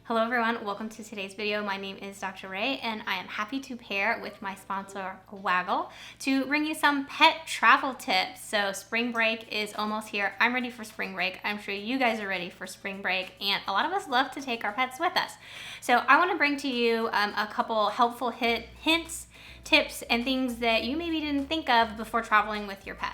Hello everyone, welcome to today's video. My name is Dr. Ray and I am happy to pair with my sponsor Waggle to bring you some pet travel tips. So spring break is almost here. I'm ready for spring break. I'm sure you guys are ready for spring break, and a lot of us love to take our pets with us. So I want to bring to you a couple helpful hints, tips, and things that you maybe didn't think of before traveling with your pet.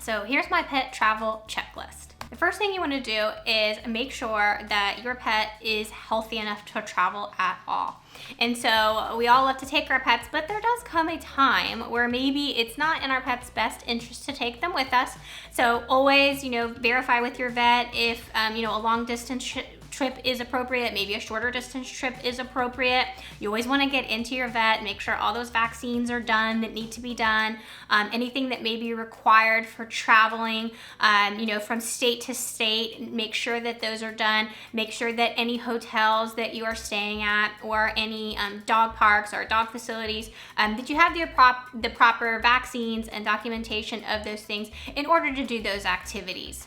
So here's my pet travel checklist. The first thing you want to do is make sure that your pet is healthy enough to travel at all. And so we all love to take our pets, but there does come a time where maybe it's not in our pet's best interest to take them with us. So always, verify with your vet if, a long distance trip is appropriate, maybe a shorter distance trip is appropriate. You always want to get into your vet, make sure all those vaccines are done that need to be done. Anything that may be required for traveling, from state to state, make sure that those are done. Make sure that any hotels that you are staying at or any dog parks or dog facilities, that you have the proper vaccines and documentation of those things in order to do those activities.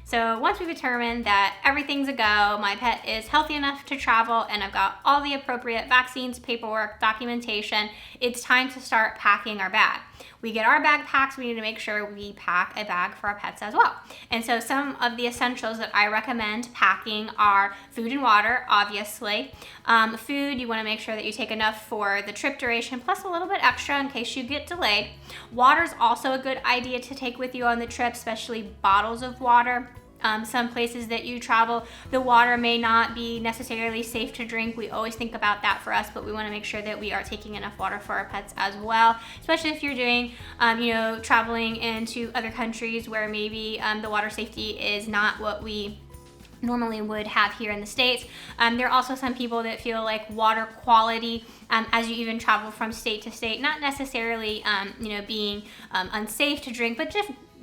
So once we've determined that everything's a go, my pet is healthy enough to travel, and I've got all the appropriate vaccines, paperwork, documentation, it's time to start packing our bag. We get our bag packed, we need to make sure we pack a bag for our pets as well. And so some of the essentials that I recommend packing are food and water, obviously. Food, you want to make sure that you take enough for the trip duration, plus a little bit extra in case you get delayed. Water is also a good idea to take with you on the trip, especially bottles of water. Some places that you travel, the water may not be necessarily safe to drink. We always think about that for us, but we want to make sure that we are taking enough water for our pets as well, especially if you're doing, traveling into other countries where maybe the water safety is not what we normally would have here in the States. There are also some people that feel like water quality as you even travel from state to state, not necessarily being unsafe to drink, but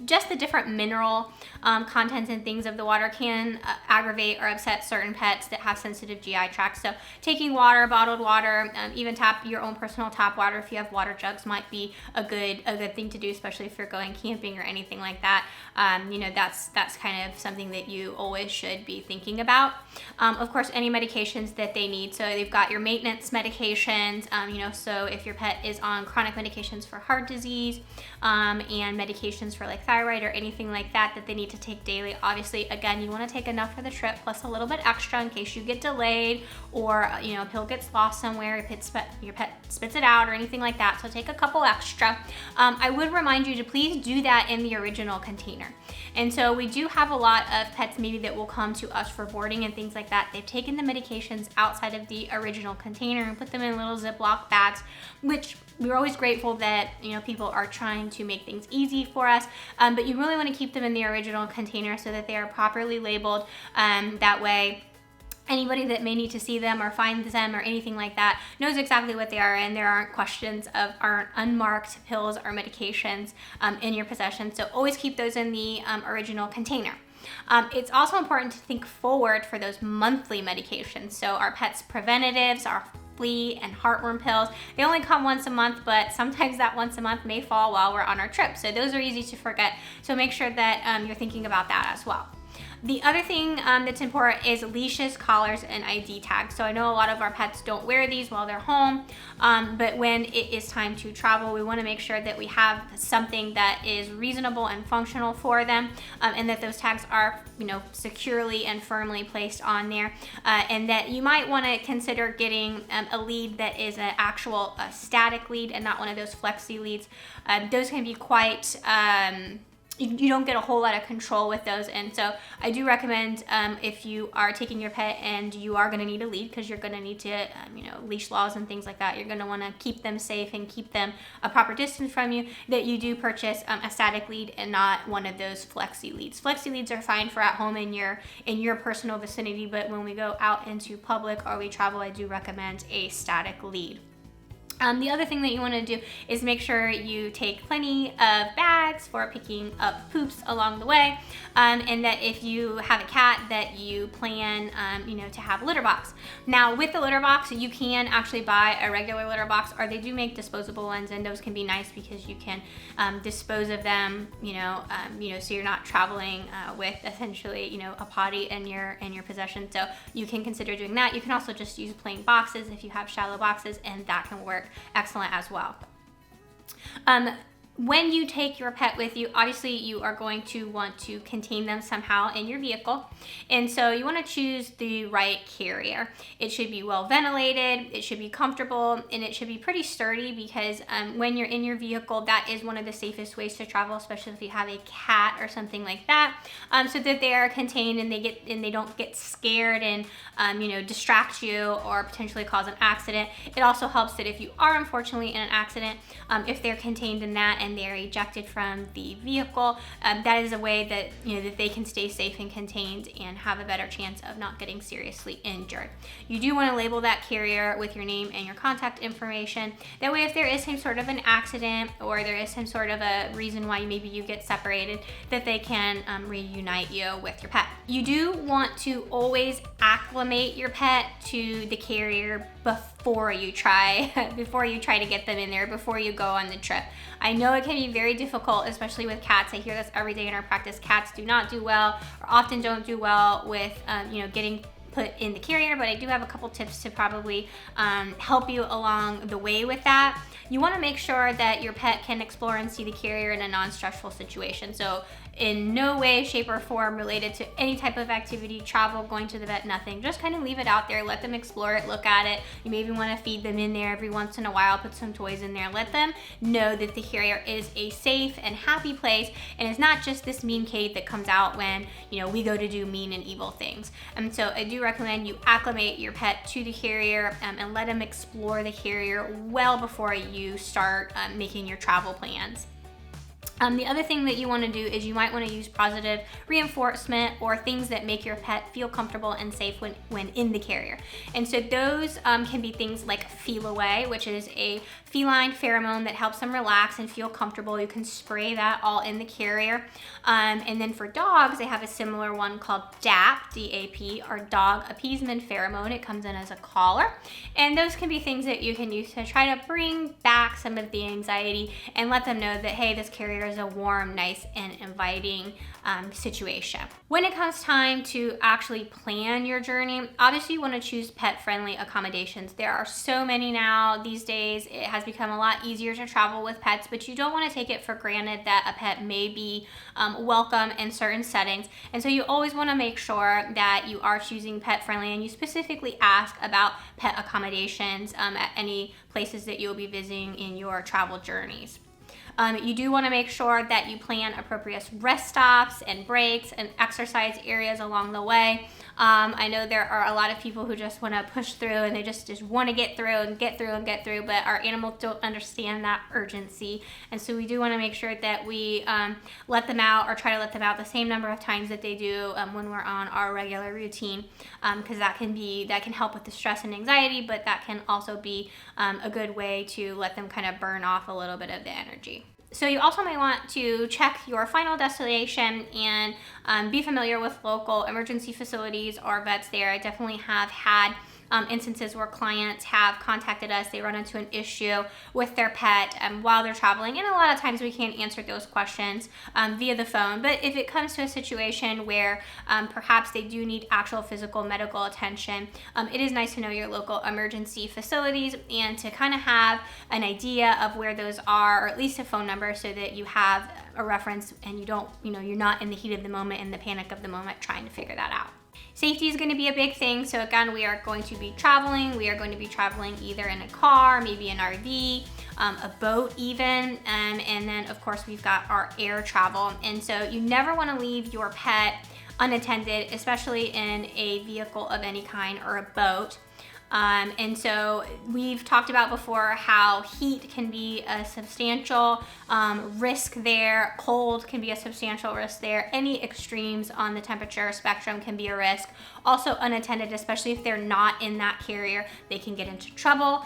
just the different mineral contents and things of the water can aggravate or upset certain pets that have sensitive GI tracts. So taking water, bottled water, even your own personal tap water if you have water jugs might be a good thing to do, especially if you're going camping or anything like that. That's kind of something that you always should be thinking about. Of course, any medications that they need. So they've got your maintenance medications, so if your pet is on chronic medications for heart disease and medications for like thyroid or anything like that they need to take daily. Obviously, again, you want to take enough for the trip plus a little bit extra in case you get delayed or a pill gets lost somewhere, your pet spits it out or anything like that. So take a couple extra. I would remind you to please do that in the original container. And so we do have a lot of pets maybe that will come to us for boarding and things like that. They've taken the medications outside of the original container and put them in little Ziploc bags, which we're always grateful that people are trying to make things easy for us, but you really want to keep them in the original container so that they are properly labeled. That way anybody that may need to see them or find them or anything like that knows exactly what they are, and there aren't questions of our unmarked pills or medications in your possession. So always keep those in the original container. It's also important to think forward for those monthly medications. So our pets' preventatives, our flea and heartworm pills, they only come once a month, but sometimes that once a month may fall while we're on our trip. So those are easy to forget. So make sure that you're thinking about that as well. The other thing that's important is leashes, collars, and ID tags. So I know a lot of our pets don't wear these while they're home, but when it is time to travel, we want to make sure that we have something that is reasonable and functional for them, and that those tags are, securely and firmly placed on there, and that you might want to consider getting a lead that is an actual static lead and not one of those flexi leads. Those can be quite you don't get a whole lot of control with those, and so I do recommend if you are taking your pet and you are going to need a lead, because you're going to need to leash laws and things like that, you're going to want to keep them safe and keep them a proper distance from you, that you do purchase a static lead and not one of those flexi leads. Flexi leads are fine for at home in your personal vicinity, but when we go out into public or we travel, I do recommend a static lead. The other thing that you want to do is make sure you take plenty of bags for picking up poops along the way, and that if you have a cat, that you plan, to have a litter box. Now, with the litter box, you can actually buy a regular litter box, or they do make disposable ones, and those can be nice because you can dispose of them, so you're not traveling with essentially, a potty in your possession. So you can consider doing that. You can also just use plain boxes if you have shallow boxes, and that can work excellent as well. When you take your pet with you, obviously you are going to want to contain them somehow in your vehicle. And so you want to choose the right carrier. It should be well ventilated, it should be comfortable, and it should be pretty sturdy, because when you're in your vehicle, that is one of the safest ways to travel, especially if you have a cat or something like that, so that they are contained and they don't get scared and distract you or potentially cause an accident. It also helps that if you are unfortunately in an accident, if they're contained in that and they're ejected from the vehicle, that is a way that that they can stay safe and contained and have a better chance of not getting seriously injured. You do want to label that carrier with your name and your contact information. That way, if there is some sort of an accident or there is some sort of a reason why maybe you get separated, that they can reunite you with your pet. You do want to always acclimate your pet to the carrier before you try to get them in there, before you go on the trip. I know it can be very difficult, especially with cats. I hear this every day in our practice. Cats do not do well, or often don't do well with getting put in the carrier, but I do have a couple tips to probably help you along the way with that. You want to make sure that your pet can explore and see the carrier in a non-stressful situation. So in no way, shape, or form related to any type of activity, travel, going to the vet, nothing. Just kind of leave it out there, let them explore it, look at it. You may even want to feed them in there every once in a while, put some toys in there. Let them know that the carrier is a safe and happy place, and it's not just this mean cave that comes out when we go to do mean and evil things. And so I do recommend you acclimate your pet to the carrier, and let them explore the carrier well before you start making your travel plans. The other thing that you want to do is you might want to use positive reinforcement or things that make your pet feel comfortable and safe when in the carrier. And so those can be things like Feel Away, which is a feline pheromone that helps them relax and feel comfortable. You can spray that all in the carrier. And then for dogs, they have a similar one called DAP, D-A-P, or Dog Appeasement Pheromone. It comes in as a collar. And those can be things that you can use to try to bring back some of the anxiety and let them know that, hey, this carrier is a warm, nice, and inviting situation. When it comes time to actually plan your journey, obviously you want to choose pet-friendly accommodations. There are so many now these days. It has become a lot easier to travel with pets, but you don't want to take it for granted that a pet may be welcome in certain settings. And so you always want to make sure that you are choosing pet-friendly, and you specifically ask about pet accommodations at any places that you'll be visiting in your travel journeys. You do want to make sure that you plan appropriate rest stops and breaks and exercise areas along the way. I know there are a lot of people who just want to push through and they just want to get through, but our animals don't understand that urgency. And so we do want to make sure that we let them out, or try to let them out the same number of times that they do when we're on our regular routine, because that can help with the stress and anxiety, but that can also be a good way to let them kind of burn off a little bit of the energy. So you also may want to check your final destination and be familiar with local emergency facilities or vets there. I definitely have had instances where clients have contacted us. They run into an issue with their pet while they're traveling, and a lot of times we can't answer those questions via the phone. But if it comes to a situation where perhaps they do need actual physical medical attention, it is nice to know your local emergency facilities and to kind of have an idea of where those are, or at least a phone number, so that you have a reference and you're not in the heat of the moment, in the panic of the moment, trying to figure that out. Safety is going to be a big thing. So again, we are going to be traveling. We are going to be traveling either in a car, maybe an RV, a boat even, and then of course we've got our air travel. And so you never want to leave your pet unattended, especially in a vehicle of any kind or a boat. And so we've talked about before how heat can be a substantial risk there. Cold can be a substantial risk there. Any extremes on the temperature spectrum can be a risk. Also unattended, especially if they're not in that carrier, they can get into trouble.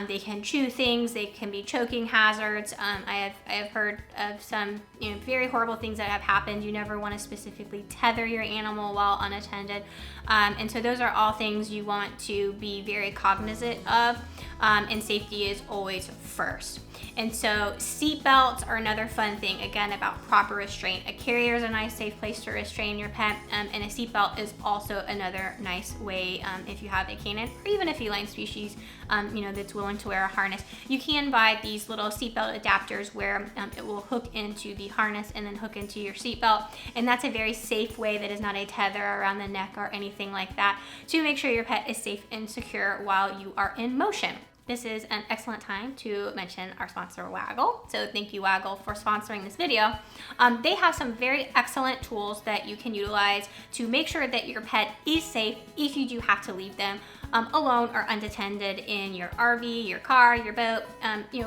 They can chew things. They can be choking hazards. I have heard of some very horrible things that have happened. You never want to specifically tether your animal while unattended. And so those are all things you want to be very cognizant of, and safety is always first. And so seat belts are another fun thing, again, about proper restraint. A carrier is a nice, safe place to restrain your pet, and a seat belt is also another nice way if you have a canine or even a feline species that's willing to wear a harness. You can buy these little seatbelt adapters where it will hook into the harness and then hook into your seatbelt, and that's a very safe way that is not a tether around the neck or anything like that to make sure your pet is safe and secure while you are in motion. This is an excellent time to mention our sponsor, Waggle. So thank you, Waggle, for sponsoring this video. They have some very excellent tools that you can utilize to make sure that your pet is safe if you do have to leave them alone or unattended in your RV, your car, your boat,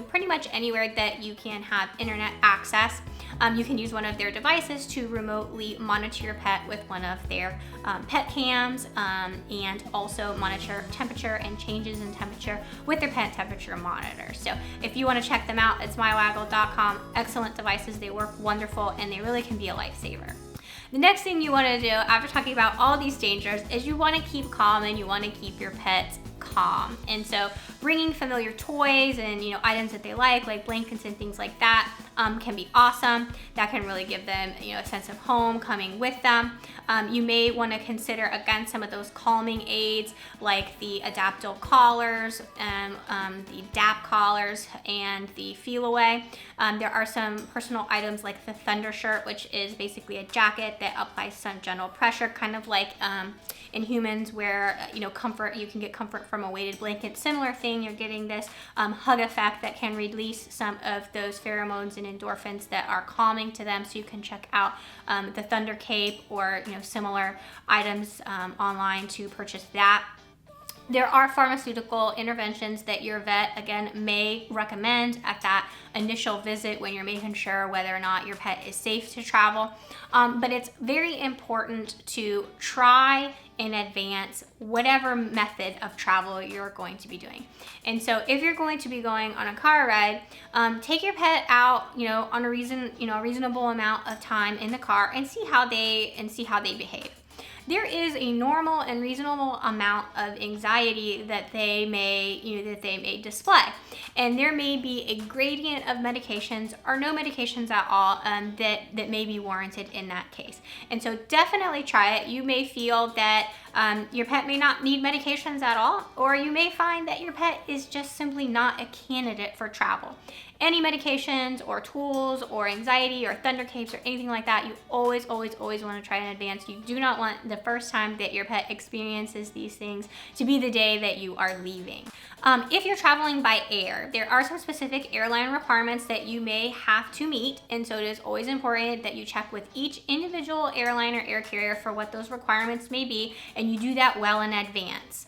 pretty much anywhere that you can have internet access. You can use one of their devices to remotely monitor your pet with one of their pet cams, and also monitor temperature and changes in temperature with their pet temperature monitor. So if you want to check them out, it's mywaggle.com. Excellent devices. They work wonderful and they really can be a lifesaver. The next thing you want to do after talking about all these dangers is you want to keep calm and you want to keep your pets calm. And so bringing familiar toys and items that they like blankets and things like that can be awesome. That can really give them a sense of home coming with them. You may want to consider again some of those calming aids like the Adaptil collars, the DAP collars, and the Feel Away. There are some personal items like the Thunder Shirt, which is basically a jacket that applies some gentle pressure, kind of like in humans where comfort, you can get comfort from a weighted blanket. Similar thing, you're getting this hug effect that can release some of those pheromones and endorphins that are calming to them. So you can check out the Thunder Cape or similar items online to purchase that. There are pharmaceutical interventions that your vet, again, may recommend at that initial visit when you're making sure whether or not your pet is safe to travel. But it's very important to try in advance whatever method of travel you're going to be doing. And so if you're going to be going on a car ride, take your pet out, on a reasonable amount of time in the car and see how they behave. There is a normal and reasonable amount of anxiety that they may display, and there may be a gradient of medications or no medications at all that may be warranted in that case. And so definitely try it. You may feel that your pet may not need medications at all, or you may find that your pet is just simply not a candidate for travel. Any medications or tools or anxiety or Thunder Capes or anything like that, you always want to try in advance. You do not want the first time that your pet experiences these things to be the day that you are leaving. If you're traveling by air, there are some specific airline requirements that you may have to meet, and so it is always important that you check with each individual airline or air carrier for what those requirements may be, and you do that well in advance.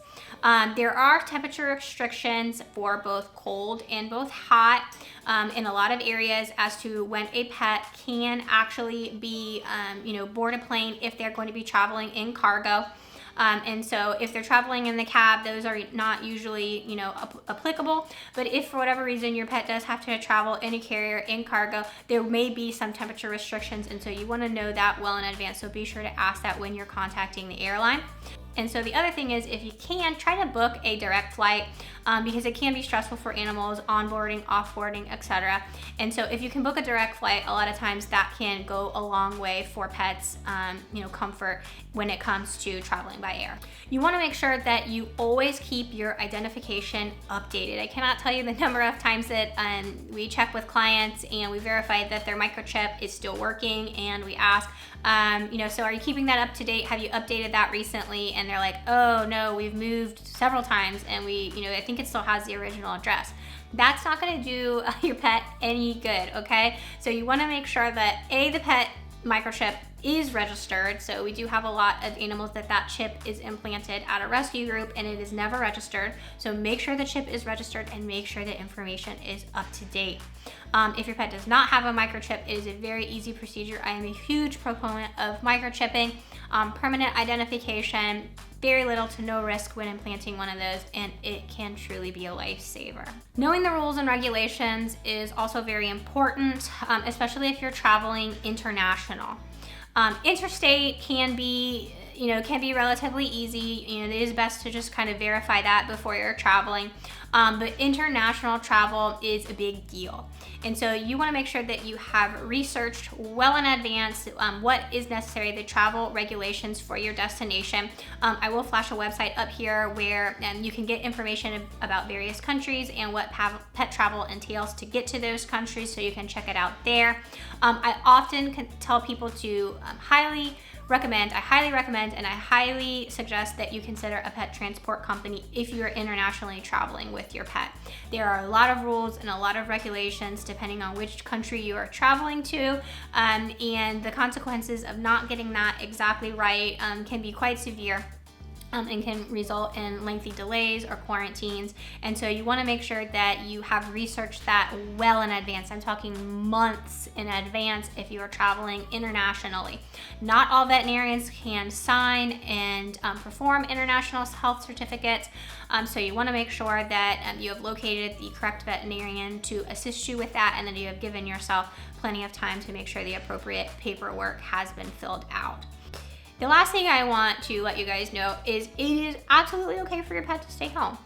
There are temperature restrictions for both cold and both hot in a lot of areas as to when a pet can actually be, board a plane if they're going to be traveling in cargo. And so if they're traveling in the cab, those are not usually, applicable. But if for whatever reason your pet does have to travel in a carrier in cargo, there may be some temperature restrictions. And so you want to know that well in advance. So be sure to ask that when you're contacting the airline. And so the other thing is, if you can, try to book a direct flight because it can be stressful for animals, onboarding, offboarding, etc. And so if you can book a direct flight, a lot of times that can go a long way for pets, comfort when it comes to traveling by air. You want to make sure that you always keep your identification updated. I cannot tell you the number of times that we check with clients and we verify that their microchip is still working, and we ask, so are you keeping that up to date? Have you updated that recently? And they're like, oh no, we've moved several times and I think it still has the original address. That's not gonna do your pet any good, okay? So you wanna make sure that the pet microchip is registered. So we do have a lot of animals that chip is implanted at a rescue group and it is never registered. So make sure the chip is registered and make sure the information is up to date. If your pet does not have a microchip, it is a very easy procedure. I am a huge proponent of microchipping. Permanent identification, very little to no risk when implanting one of those, and it can truly be a lifesaver. Knowing the rules and regulations is also very important, especially if you're traveling international. Interstate can be relatively easy. It is best to just kind of verify that before you're traveling. But international travel is a big deal. And so you want to make sure that you have researched well in advance what is necessary, the travel regulations for your destination. I will flash a website up here where you can get information about various countries and what pet travel entails to get to those countries, so you can check it out there. I often tell people to I highly recommend and I highly suggest that you consider a pet transport company if you're internationally traveling with your pet. There are a lot of rules and a lot of regulations depending on which country you are traveling to, and the consequences of not getting that exactly right can be quite severe. And can result in lengthy delays or quarantines. And so you want to make sure that you have researched that well in advance. I'm talking months in advance if you are traveling internationally. Not all veterinarians can sign and perform international health certificates. So you want to make sure that you have located the correct veterinarian to assist you with that, and then you have given yourself plenty of time to make sure the appropriate paperwork has been filled out. The last thing I want to let you guys know is it is absolutely okay for your pet to stay home.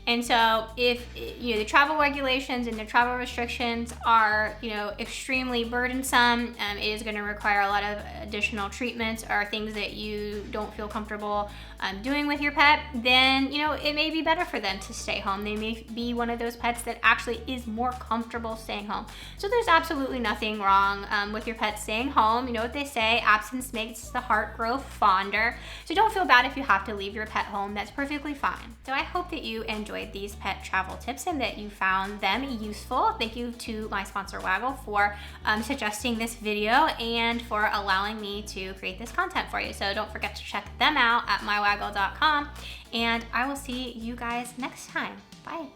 And so if the travel regulations and the travel restrictions are extremely burdensome, it is going to require a lot of additional treatments or things that you don't feel comfortable doing with your pet, then it may be better for them to stay home. They may be one of those pets that actually is more comfortable staying home. So there's absolutely nothing wrong with your pet staying home. You know what they say, absence makes the heart grow fonder. So don't feel bad if you have to leave your pet home. That's perfectly fine. So I hope that you enjoyed these pet travel tips and that you found them useful. Thank you to my sponsor Waggle for suggesting this video and for allowing me to create this content for you. So don't forget to check them out at mywaggle.com, and I will see you guys next time. Bye.